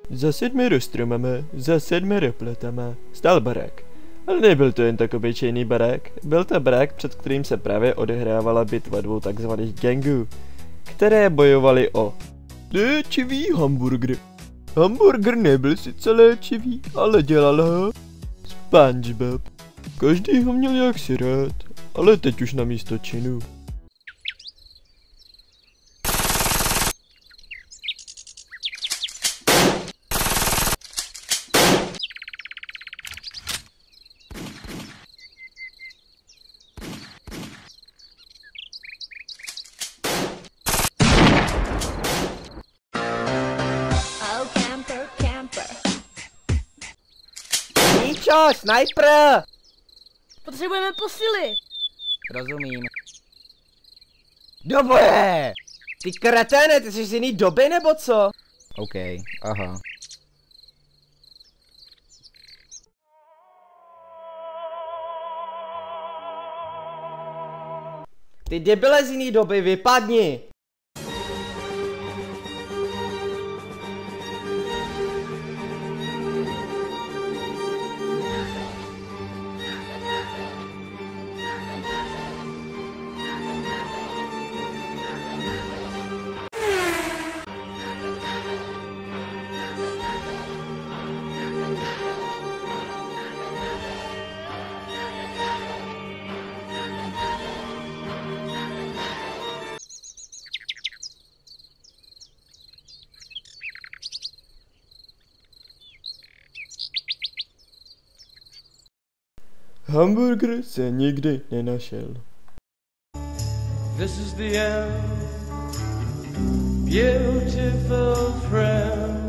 Za 7 rostromama, za 7 pletama, stál barák. Ale nebyl to jen tak obyčejný barák, byl to barák, před kterým se právě odehrávala bitva dvou takzvaných gangů, které bojovali o léčivý hamburger. Hamburger nebyl sice léčivý, ale dělal ho SpongeBob. Každý ho měl jaksi rád, ale teď už na místo činu. Míčo, sniper! Potřebujeme posily. Rozumím. Do boje! Ty kreténe, ty jsi z jiný doby nebo co? OK, aha. Ty debile z jiný doby, vypadni! Hamburger se nikdy nenašel. This is the end, beautiful friend.